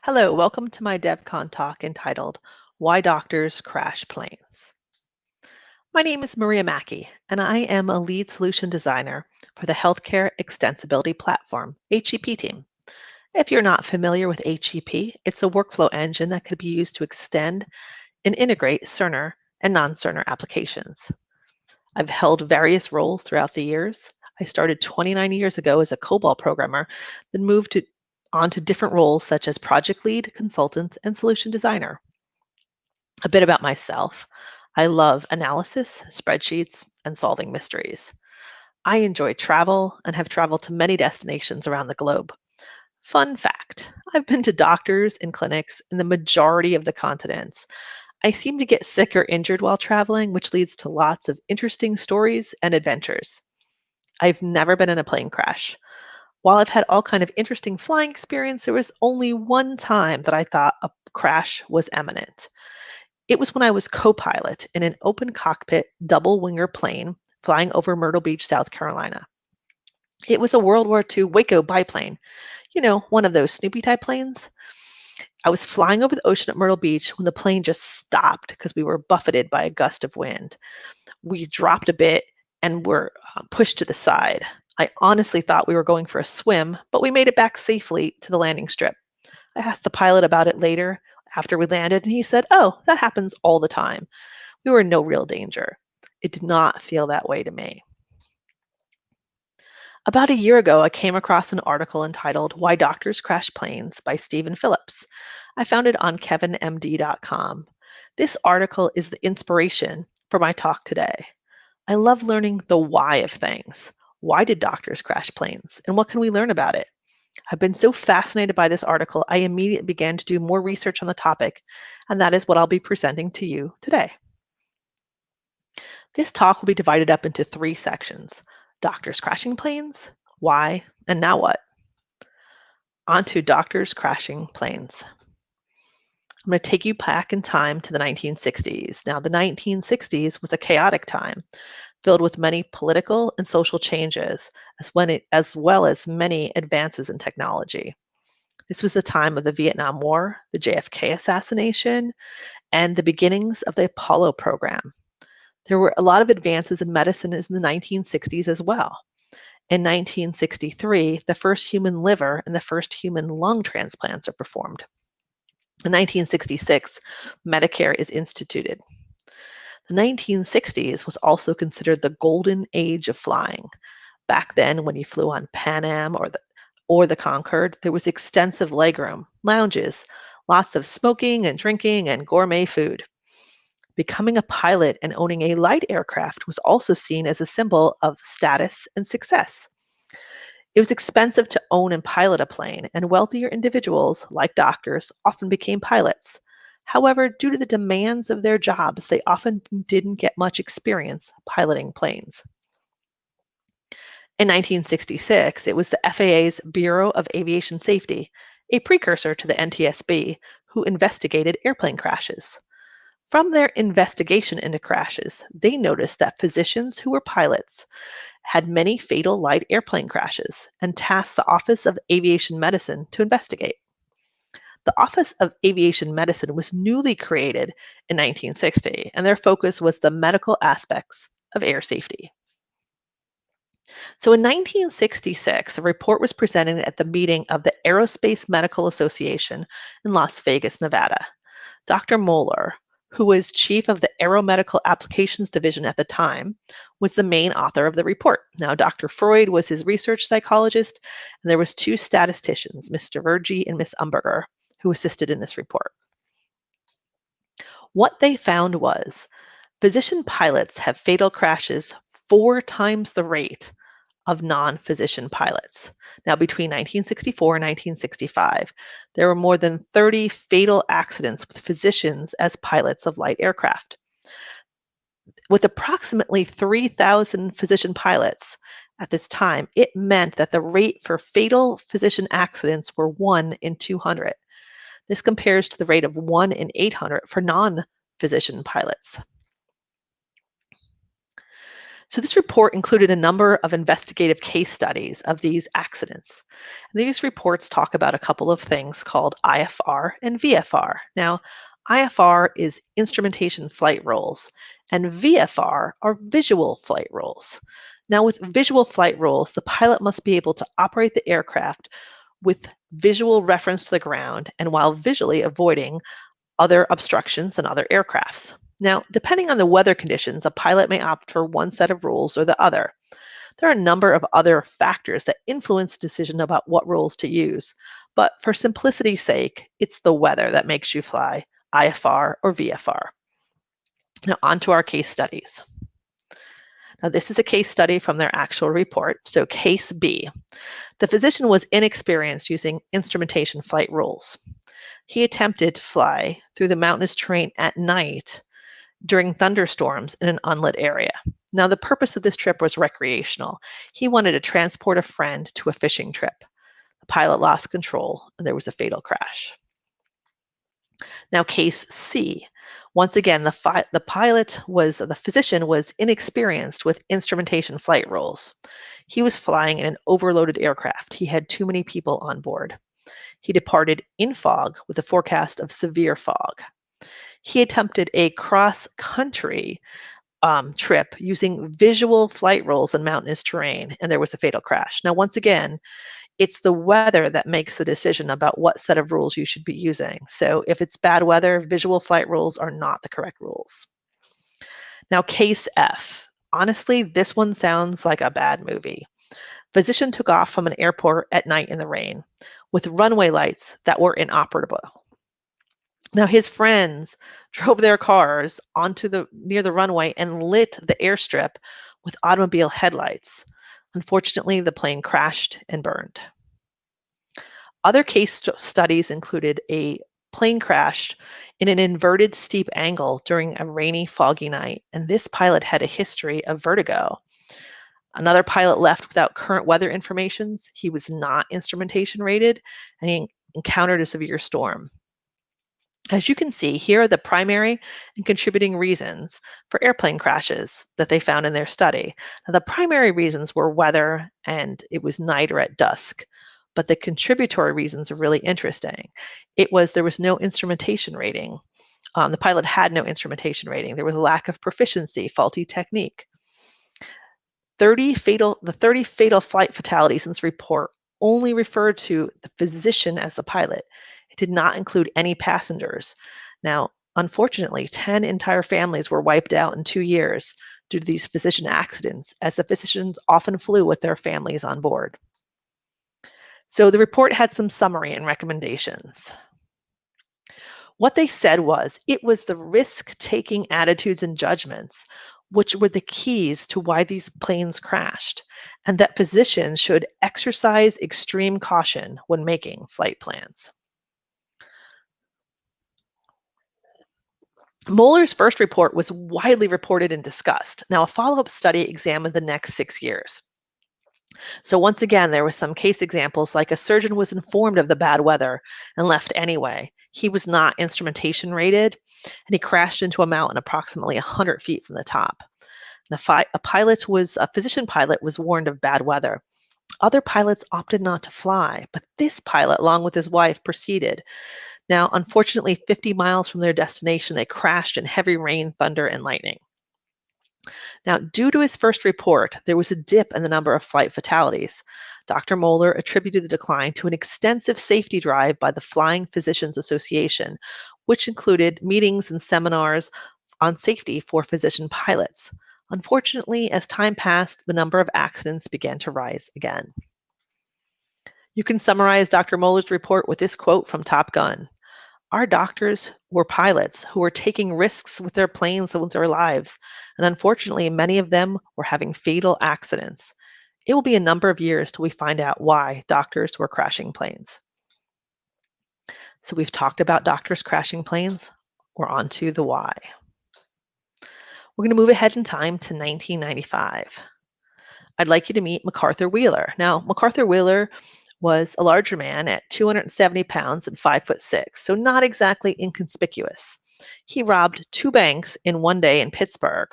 Hello, welcome to my DevCon talk entitled Why Doctors Crash Planes. My name is Maria Mackey, and I am a lead solution designer for the Healthcare Extensibility Platform, HEP team. If you're not familiar with HEP, it's a workflow engine that could be used to extend and integrate Cerner and non-Cerner applications. I've held various roles throughout the years. I started 29 years ago as a COBOL programmer, then moved on to different roles such as project lead, consultant, and solution designer. A bit about myself. I love analysis, spreadsheets, and solving mysteries. I enjoy travel and have traveled to many destinations around the globe. Fun fact, I've been to doctors and clinics in the majority of the continents. I seem to get sick or injured while traveling, which leads to lots of interesting stories and adventures. I've never been in a plane crash. While I've had all kind of interesting flying experience, there was only one time that I thought a crash was imminent. It was when I was co-pilot in an open cockpit double winger plane flying over Myrtle Beach, South Carolina. It was a World War II Waco biplane, one of those Snoopy type planes. I was flying over the ocean at Myrtle Beach when the plane just stopped because we were buffeted by a gust of wind. We dropped a bit and were pushed to the side. I honestly thought we were going for a swim, but we made it back safely to the landing strip. I asked the pilot about it later after we landed, and he said, "Oh, that happens all the time." We were in no real danger. It did not feel that way to me. About a year ago, I came across an article entitled Why Doctors Crash Planes by Stephen Phillips. I found it on kevinmd.com. This article is the inspiration for my talk today. I love learning the why of things. Why did doctors crash planes? And what can we learn about it? I've been so fascinated by this article, I immediately began to do more research on the topic, and that is what I'll be presenting to you today. This talk will be divided up into 3 sections: doctors crashing planes, why, and now what? On to doctors crashing planes. I'm going to take you back in time to the 1960s. Now, the 1960s was a chaotic time, filled with many political and social changes, as well as many advances in technology. This was the time of the Vietnam War, the JFK assassination, and the beginnings of the Apollo program. There were a lot of advances in medicine in the 1960s as well. In 1963, the first human liver and the first human lung transplants are performed. In 1966, Medicare is instituted. The 1960s was also considered the golden age of flying. Back then, when you flew on Pan Am or the Concorde, there was extensive legroom, lounges, lots of smoking and drinking and gourmet food. Becoming a pilot and owning a light aircraft was also seen as a symbol of status and success. It was expensive to own and pilot a plane, and wealthier individuals, like doctors, often became pilots. However, due to the demands of their jobs, they often didn't get much experience piloting planes. In 1966, it was the FAA's Bureau of Aviation Safety, a precursor to the NTSB, who investigated airplane crashes. From their investigation into crashes, they noticed that physicians who were pilots had many fatal light airplane crashes and tasked the Office of Aviation Medicine to investigate. The Office of Aviation Medicine was newly created in 1960, and their focus was the medical aspects of air safety. So in 1966, a report was presented at the meeting of the Aerospace Medical Association in Las Vegas, Nevada. Dr. Mohler, who was chief of the Aeromedical Applications Division at the time, was the main author of the report. Now, Dr. Freud was his research psychologist, and there was 2 statisticians, Mr. Vergy and Ms. Umberger, who assisted in this report. What they found was physician pilots have fatal crashes 4 times the rate of non-physician pilots. Now, between 1964 and 1965, there were more than 30 fatal accidents with physicians as pilots of light aircraft. With approximately 3,000 physician pilots at this time, it meant that the rate for fatal physician accidents were 1 in 200. This compares to the rate of 1 in 800 for non-physician pilots. So this report included a number of investigative case studies of these accidents. And these reports talk about a couple of things called IFR and VFR. Now, IFR is instrumentation flight rules, and VFR are visual flight rules. Now, with visual flight rules, the pilot must be able to operate the aircraft with visual reference to the ground and while visually avoiding other obstructions and other aircrafts. Now, depending on the weather conditions, a pilot may opt for one set of rules or the other. There are a number of other factors that influence the decision about what rules to use, but for simplicity's sake, it's the weather that makes you fly, IFR or VFR. Now, on to our case studies. Now, this is a case study from their actual report. So, case B. The physician was inexperienced using instrumentation flight rules. He attempted to fly through the mountainous terrain at night during thunderstorms in an unlit area. Now, the purpose of this trip was recreational. He wanted to transport a friend to a fishing trip. The pilot lost control and there was a fatal crash. Now, case C. Once again, the physician was inexperienced with instrumentation flight rules. He was flying in an overloaded aircraft. He had too many people on board. He departed in fog with a forecast of severe fog. He attempted a cross-country trip using visual flight rules in mountainous terrain, and there was a fatal crash. Now, once again, it's the weather that makes the decision about what set of rules you should be using. So if it's bad weather, visual flight rules are not the correct rules. Now, case F. Honestly, this one sounds like a bad movie. Physician took off from an airport at night in the rain with runway lights that were inoperable. Now, his friends drove their cars near the runway and lit the airstrip with automobile headlights. Unfortunately, the plane crashed and burned. Other case studies included a plane crashed in an inverted steep angle during a rainy, foggy night, and this pilot had a history of vertigo. Another pilot left without current weather information. He was not instrumentation rated, and he encountered a severe storm. As you can see, here are the primary and contributing reasons for airplane crashes that they found in their study. Now, the primary reasons were weather and it was night or at dusk, but the contributory reasons are really interesting. There was no instrumentation rating. The pilot had no instrumentation rating. There was a lack of proficiency, faulty technique. The 30 fatal flight fatalities in this report only referred to the physician as the pilot. It did not include any passengers. Now, unfortunately, 10 entire families were wiped out in 2 years due to these physician accidents, as the physicians often flew with their families on board. So the report had some summary and recommendations. What they said was, it was the risk-taking attitudes and judgments which were the keys to why these planes crashed, and that physicians should exercise extreme caution when making flight plans. Mohler's first report was widely reported and discussed. Now, a follow-up study examined the next 6 years. So once again, there were some case examples, like a surgeon was informed of the bad weather and left anyway. He was not instrumentation rated, and he crashed into a mountain approximately 100 feet from the top. A physician pilot was warned of bad weather. Other pilots opted not to fly, but this pilot, along with his wife, proceeded. Now, unfortunately, 50 miles from their destination, they crashed in heavy rain, thunder, and lightning. Now, due to his first report, there was a dip in the number of flight fatalities. Dr. Mohler attributed the decline to an extensive safety drive by the Flying Physicians Association, which included meetings and seminars on safety for physician pilots. Unfortunately, as time passed, the number of accidents began to rise again. You can summarize Dr. Mohler's report with this quote from Top Gun. Our doctors were pilots who were taking risks with their planes and with their lives, and unfortunately, many of them were having fatal accidents. It will be a number of years till we find out why doctors were crashing planes. So we've talked about doctors crashing planes. We're on to the why. We're going to move ahead in time to 1995. I'd like you to meet MacArthur Wheeler. Now, MacArthur Wheeler was a larger man at 270 pounds and 5'6", so not exactly inconspicuous. He robbed 2 banks in one day in Pittsburgh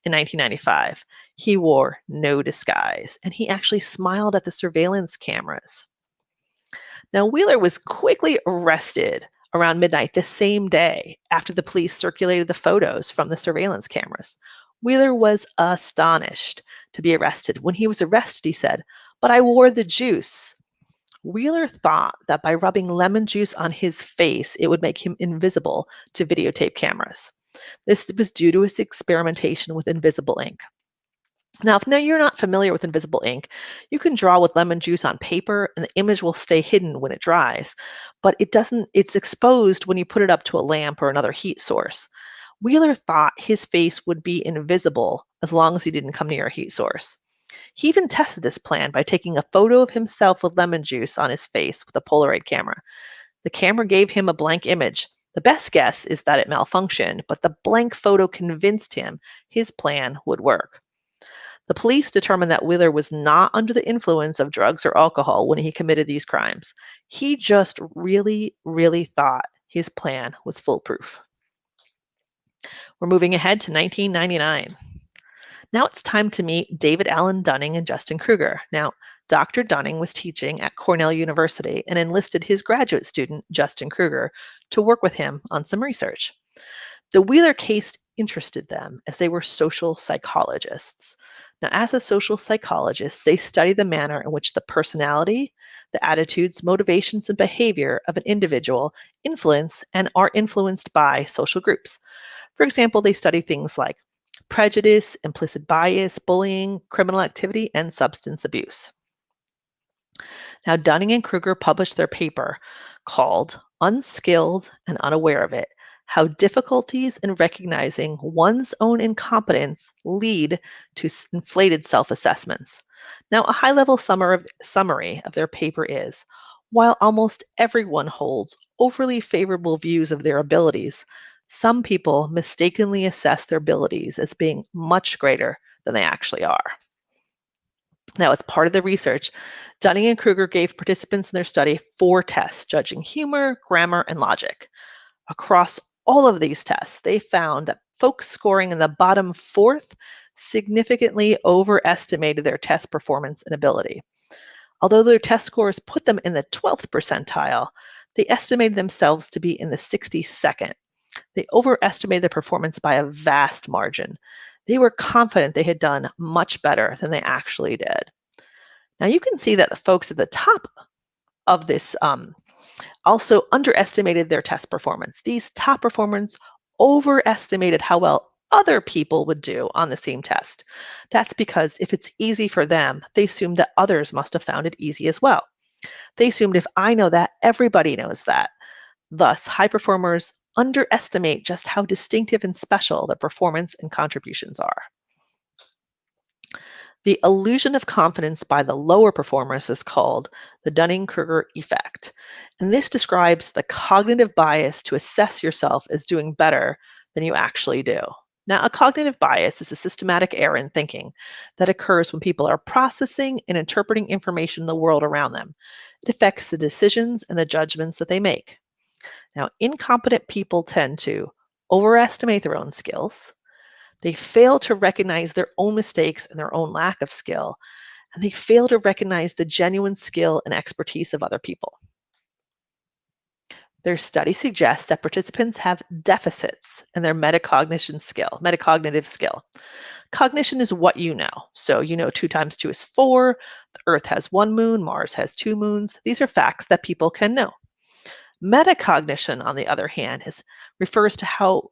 in 1995. He wore no disguise, and he actually smiled at the surveillance cameras. Now, Wheeler was quickly arrested around midnight the same day after the police circulated the photos from the surveillance cameras. Wheeler was astonished to be arrested. When he was arrested, he said, "But I wore the juice." Wheeler thought that by rubbing lemon juice on his face, it would make him invisible to videotape cameras. This was due to his experimentation with invisible ink. Now, if you're not familiar with invisible ink, you can draw with lemon juice on paper and the image will stay hidden when it dries, but it's exposed when you put it up to a lamp or another heat source. Wheeler thought his face would be invisible as long as he didn't come near a heat source. He even tested this plan by taking a photo of himself with lemon juice on his face with a Polaroid camera. The camera gave him a blank image. The best guess is that it malfunctioned, but the blank photo convinced him his plan would work. The police determined that Wheeler was not under the influence of drugs or alcohol when he committed these crimes. He just really, really thought his plan was foolproof. We're moving ahead to 1999. Now it's time to meet David Allen Dunning and Justin Krueger. Now, Dr. Dunning was teaching at Cornell University and enlisted his graduate student, Justin Krueger, to work with him on some research. The Wheeler case interested them as they were social psychologists. Now, as a social psychologist, they study the manner in which the personality, the attitudes, motivations, and behavior of an individual influence and are influenced by social groups. For example, they study things like prejudice, implicit bias, bullying, criminal activity, and substance abuse. Now, Dunning and Krueger published their paper called Unskilled and Unaware of It: How Difficulties in Recognizing One's Own Incompetence Lead to Inflated Self-Assessments. Now, a high-level summary of their paper is, while almost everyone holds overly favorable views of their abilities, some people mistakenly assess their abilities as being much greater than they actually are. Now, as part of the research, Dunning and Krueger gave participants in their study 4 tests judging humor, grammar, and logic. Across all of these tests, they found that folks scoring in the bottom 4th significantly overestimated their test performance and ability. Although their test scores put them in the 12th percentile, they estimated themselves to be in the 62nd. They overestimated their performance by a vast margin. They were confident they had done much better than they actually did. Now you can see that the folks at the top of this also underestimated their test performance. These top performers overestimated how well other people would do on the same test. That's because if it's easy for them, they assumed that others must have found it easy as well. They assumed if I know that, everybody knows that. Thus, high performers underestimate just how distinctive and special their performance and contributions are. The illusion of confidence by the lower performers is called the Dunning-Krueger Effect. And this describes the cognitive bias to assess yourself as doing better than you actually do. Now, a cognitive bias is a systematic error in thinking that occurs when people are processing and interpreting information in the world around them. It affects the decisions and the judgments that they make. Now, incompetent people tend to overestimate their own skills. They fail to recognize their own mistakes and their own lack of skill, and they fail to recognize the genuine skill and expertise of other people. Their study suggests that participants have deficits in their metacognitive skill. Cognition is what you know. So you know 2 times 2 is 4, the Earth has 1 moon, Mars has 2 moons. These are facts that people can know. Metacognition, on the other hand, refers to how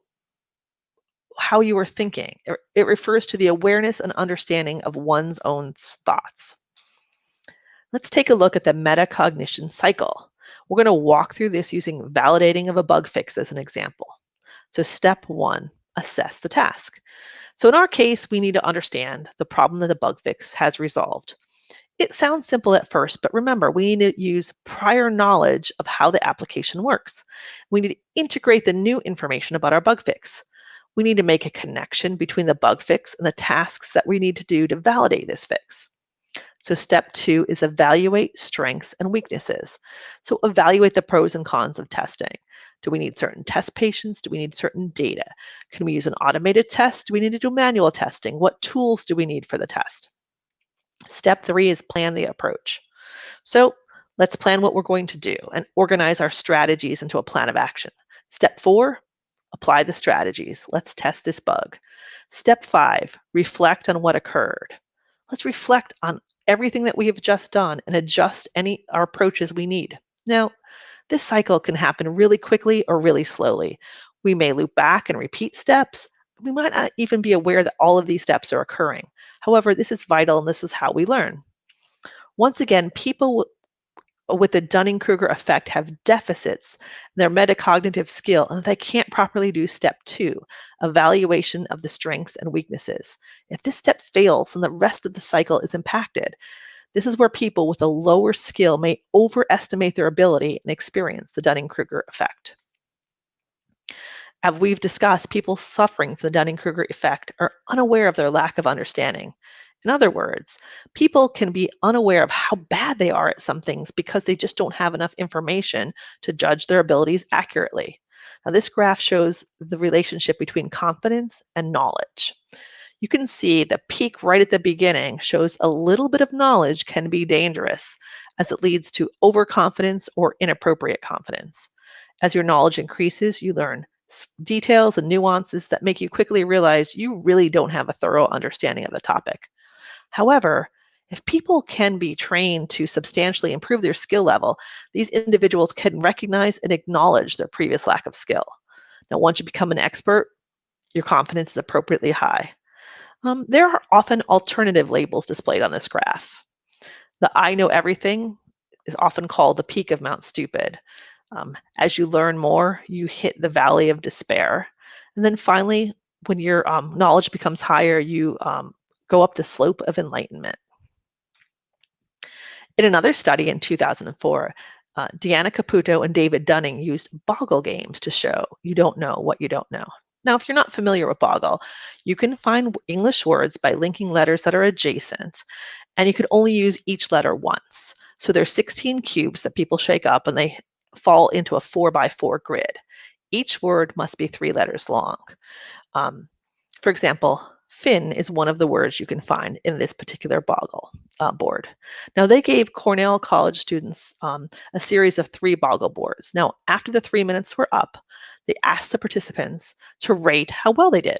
you are thinking. It refers to the awareness and understanding of one's own thoughts. Let's take a look at the metacognition cycle. We're going to walk through this using validating of a bug fix as an example. So step 1, assess the task. So in our case, we need to understand the problem that the bug fix has resolved. It sounds simple at first, but remember, we need to use prior knowledge of how the application works. We need to integrate the new information about our bug fix. We need to make a connection between the bug fix and the tasks that we need to do to validate this fix. So step 2 is evaluate strengths and weaknesses. So evaluate the pros and cons of testing. Do we need certain test patients? Do we need certain data? Can we use an automated test? Do we need to do manual testing? What tools do we need for the test? Step 3 is plan the approach. So let's plan what we're going to do and organize our strategies into a plan of action. Step 4, apply the strategies. Let's test this bug. Step 5, reflect on what occurred. Let's reflect on everything that we have just done and adjust our approaches we need. Now, this cycle can happen really quickly or really slowly. We may loop back and repeat steps. We might not even be aware that all of these steps are occurring. However, this is vital and this is how we learn. Once again, people with the Dunning-Krueger effect have deficits in their metacognitive skill and they can't properly do step 2, evaluation of the strengths and weaknesses. If this step fails, then the rest of the cycle is impacted. This is where people with a lower skill may overestimate their ability and experience the Dunning-Krueger effect. As we've discussed, people suffering from the Dunning-Krueger effect are unaware of their lack of understanding. In other words, people can be unaware of how bad they are at some things because they just don't have enough information to judge their abilities accurately. Now, this graph shows the relationship between confidence and knowledge. You can see the peak right at the beginning shows a little bit of knowledge can be dangerous as it leads to overconfidence or inappropriate confidence. As your knowledge increases, you learn details and nuances that make you quickly realize you really don't have a thorough understanding of the topic. However, if people can be trained to substantially improve their skill level, these individuals can recognize and acknowledge their previous lack of skill. Now, once you become an expert, your confidence is appropriately high. There are often alternative labels displayed on this graph. The I know everything is often called the peak of Mount Stupid. As you learn more, you hit the valley of despair. And then finally, when your knowledge becomes higher, you go up the slope of enlightenment. In another study in 2004, Deanna Caputo and David Dunning used Boggle games to show you don't know what you don't know. Now, if you're not familiar with Boggle, you can find English words by linking letters that are adjacent, and you can only use each letter once. So there's 16 cubes that people shake up and they fall into a 4x4 grid. Each word must be 3 letters long. For example, fin is one of the words you can find in this particular Boggle board. Now, they gave Cornell College students a series of 3 Boggle boards. Now, after the 3 minutes were up, they asked the participants to rate how well they did.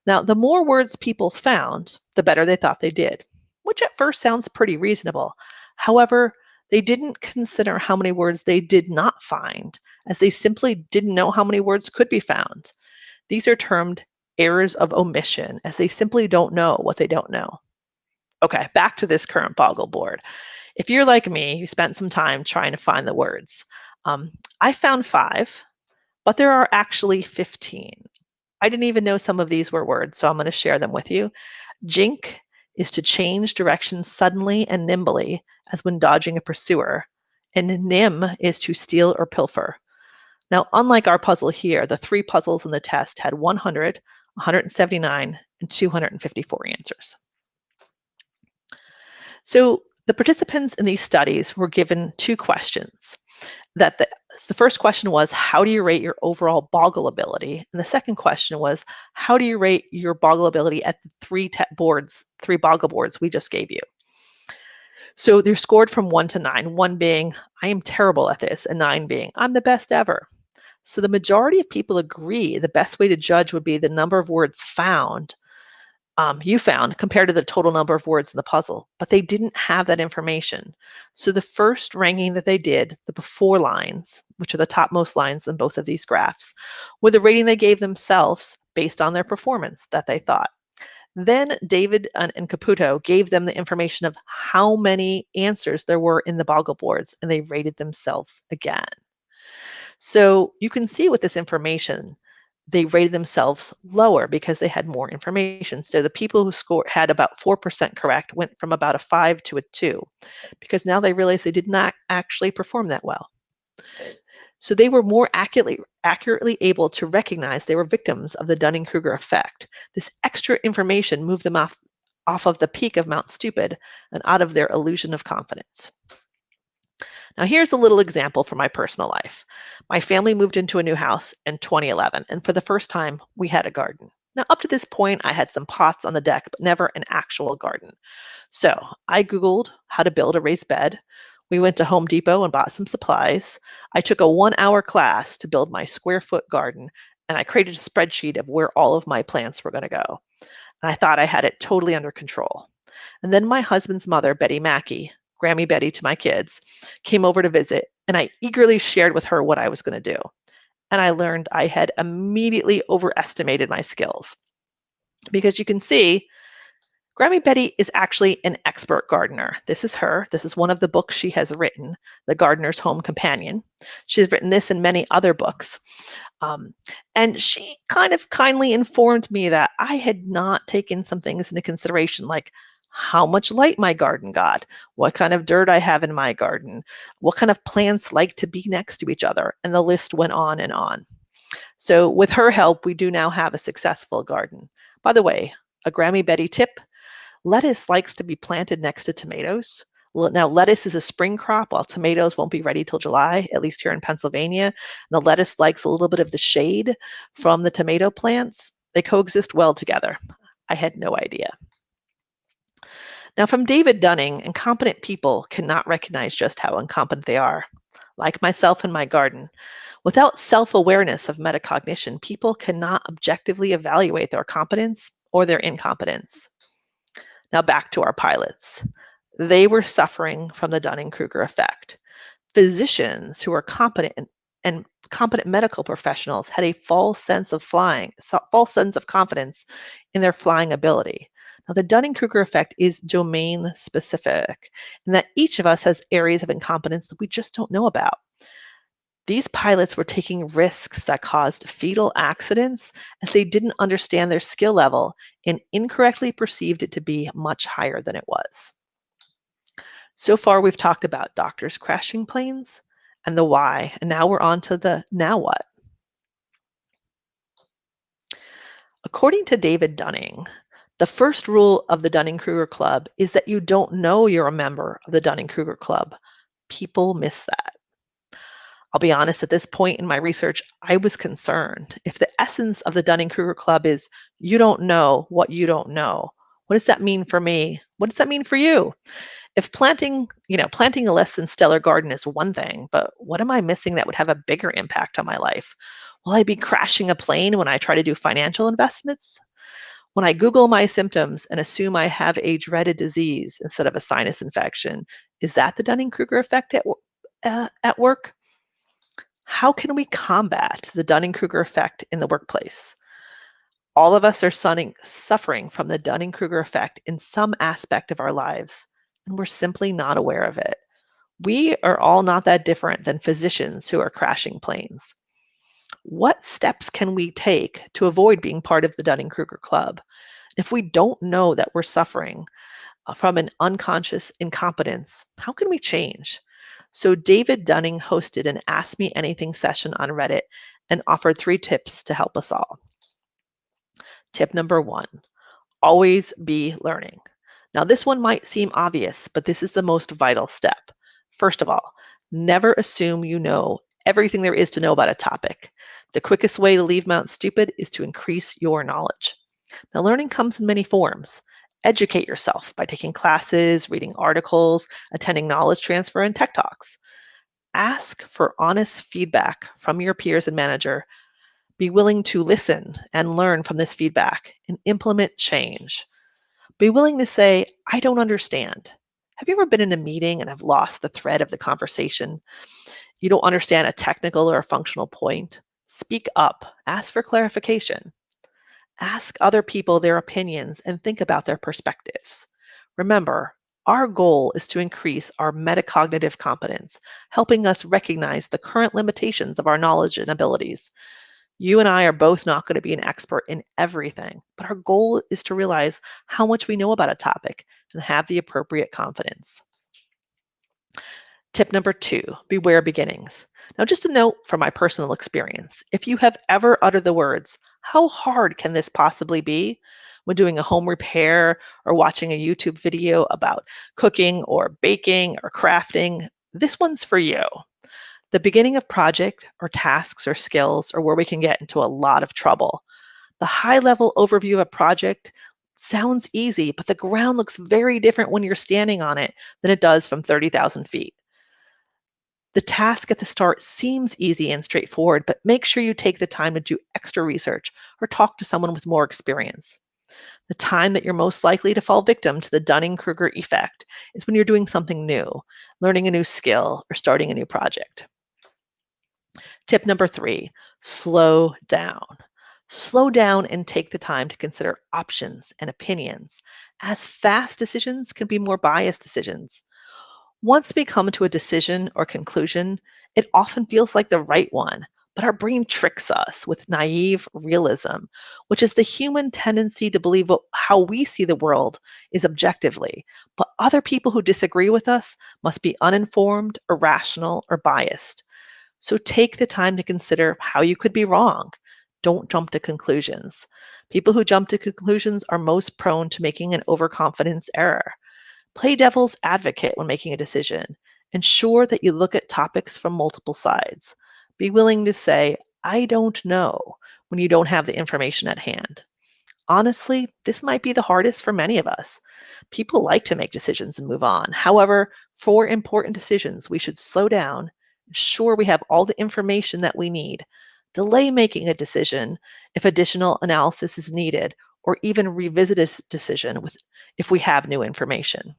Now, the more words people found, the better they thought they did, which at first sounds pretty reasonable. However, they didn't consider how many words they did not find, as they simply didn't know how many words could be found. These are termed errors of omission, as they simply don't know what they don't know. Okay, back to this current Boggle board. If you're like me, you spent some time trying to find the words. I found 5, but there are actually 15. I didn't even know some of these were words, so I'm going to share them with you. Jink is to change direction suddenly and nimbly, as when dodging a pursuer. And nim is to steal or pilfer. Now, unlike our puzzle here, the 3 puzzles in the test had 100, 179, and 254 answers. So the participants in these studies were given 2 questions. The first question was, how do you rate your overall Boggle ability? And the second question was, how do you rate your Boggle ability at the 3 Boggle boards we just gave you? So they're scored from 1 to 9, 1 being, I am terrible at this, and 9 being, I'm the best ever. So the majority of people agree the best way to judge would be the number of words you found compared to the total number of words in the puzzle, but they didn't have that information. So the first ranking that they did, the before lines, which are the topmost lines in both of these graphs, were the rating they gave themselves based on their performance that they thought. Then David and Caputo gave them the information of how many answers there were in the Boggle boards, and they rated themselves again. So you can see with this information, they rated themselves lower because they had more information. So the people who had about 4% correct went from about a 5 to a 2 because now they realized they did not actually perform that well. So they were more accurately able to recognize they were victims of the Dunning-Kruger effect. This extra information moved them off of the peak of Mount Stupid and out of their illusion of confidence. Now, here's a little example from my personal life. My family moved into a new house in 2011, and for the first time, we had a garden. Now, up to this point, I had some pots on the deck, but never an actual garden. So I Googled how to build a raised bed. We went to Home Depot and bought some supplies. I took a 1-hour class to build my square foot garden, and I created a spreadsheet of where all of my plants were going to go. And I thought I had it totally under control. And then my husband's mother, Betty Mackey, Grammy Betty to my kids, came over to visit, and I eagerly shared with her what I was going to do. And I learned I had immediately overestimated my skills. Because you can see, Grammy Betty is actually an expert gardener. This is her. This is one of the books she has written, The Gardener's Home Companion. She's written this and many other books. And she kind of kindly informed me that I had not taken some things into consideration, like how much light my garden got, what kind of dirt I have in my garden, what kind of plants like to be next to each other, and the list went on and on. So with her help, we do now have a successful garden. By the way, a Grammy Betty tip: lettuce likes to be planted next to tomatoes. Now, lettuce is a spring crop, while tomatoes won't be ready till July, at least here in Pennsylvania. The lettuce likes a little bit of the shade from the tomato plants. They coexist well together. I had no idea. Now, from David Dunning, incompetent people cannot recognize just how incompetent they are. Like myself in my garden, without self-awareness of metacognition, people cannot objectively evaluate their competence or their incompetence. Now back to our pilots. They were suffering from the Dunning-Krueger effect. Physicians who are competent and competent medical professionals had a false sense of confidence in their flying ability. Now, the Dunning-Krueger effect is domain specific, and that each of us has areas of incompetence that we just don't know about. These pilots were taking risks that caused fatal accidents as they didn't understand their skill level and incorrectly perceived it to be much higher than it was. So far, we've talked about doctors crashing planes and the why, and now we're on to the now what. According to David Dunning, the first rule of the Dunning-Kruger Club is that you don't know you're a member of the Dunning-Kruger Club. People miss that. I'll be honest, at this point in my research, I was concerned. If the essence of the Dunning-Kruger Club is you don't know what you don't know, what does that mean for me? What does that mean for you? If planting a less than stellar garden is one thing, but what am I missing that would have a bigger impact on my life? Will I be crashing a plane when I try to do financial investments? When I Google my symptoms and assume I have a dreaded disease instead of a sinus infection, is that the Dunning-Kruger effect at work? How can we combat the Dunning-Kruger effect in the workplace? All of us are suffering from the Dunning-Kruger effect in some aspect of our lives, and we're simply not aware of it. We are all not that different than physicians who are crashing planes. What steps can we take to avoid being part of the Dunning-Kruger Club? If we don't know that we're suffering from an unconscious incompetence, how can we change? So David Dunning hosted an Ask Me Anything session on Reddit and offered 3 tips to help us all. Tip number 1, always be learning. Now, this one might seem obvious, but this is the most vital step. First of all, never assume you know everything there is to know about a topic. The quickest way to leave Mount Stupid is to increase your knowledge. Now, learning comes in many forms. Educate yourself by taking classes, reading articles, attending knowledge transfer, and tech talks. Ask for honest feedback from your peers and manager. Be willing to listen and learn from this feedback and implement change. Be willing to say, I don't understand. Have you ever been in a meeting and have lost the thread of the conversation? You don't understand a technical or a functional point? Speak up. Ask for clarification. Ask other people their opinions and think about their perspectives. Remember, our goal is to increase our metacognitive competence, helping us recognize the current limitations of our knowledge and abilities. You and I are both not going to be an expert in everything, but our goal is to realize how much we know about a topic and have the appropriate confidence. Tip number 2, beware beginnings. Now, just a note from my personal experience, if you have ever uttered the words, how hard can this possibly be? when doing a home repair or watching a YouTube video about cooking or baking or crafting, this one's for you. The beginning of project or tasks or skills are where we can get into a lot of trouble. The high-level overview of a project sounds easy, but the ground looks very different when you're standing on it than it does from 30,000 feet. The task at the start seems easy and straightforward, but make sure you take the time to do extra research or talk to someone with more experience. The time that you're most likely to fall victim to the Dunning-Krueger effect is when you're doing something new, learning a new skill, or starting a new project. Tip number 3, slow down. Slow down and take the time to consider options and opinions, as fast decisions can be more biased decisions. Once we come to a decision or conclusion, it often feels like the right one, but our brain tricks us with naive realism, which is the human tendency to believe how we see the world is objectively, but other people who disagree with us must be uninformed, irrational, or biased. So take the time to consider how you could be wrong. Don't jump to conclusions. People who jump to conclusions are most prone to making an overconfidence error. Play devil's advocate when making a decision. Ensure that you look at topics from multiple sides. Be willing to say, I don't know, when you don't have the information at hand. Honestly, this might be the hardest for many of us. People like to make decisions and move on. However, for important decisions, we should slow down, ensure we have all the information that we need, delay making a decision if additional analysis is needed, or even revisit a decision if we have new information.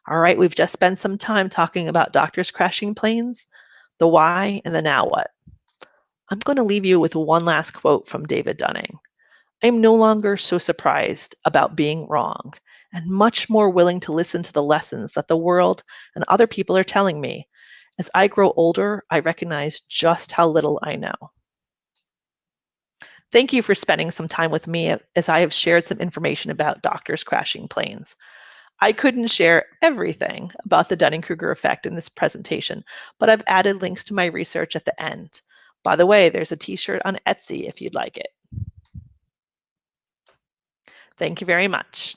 All right, we've just spent some time talking about doctors crashing planes, the why, and the now what. I'm going to leave you with one last quote from David Dunning. I'm no longer so surprised about being wrong and much more willing to listen to the lessons that the world and other people are telling me. As I grow older, I recognize just how little I know. Thank you for spending some time with me as I have shared some information about doctors crashing planes. I couldn't share everything about the Dunning-Kruger effect in this presentation, but I've added links to my research at the end. By the way, there's a t-shirt on Etsy if you'd like it. Thank you very much.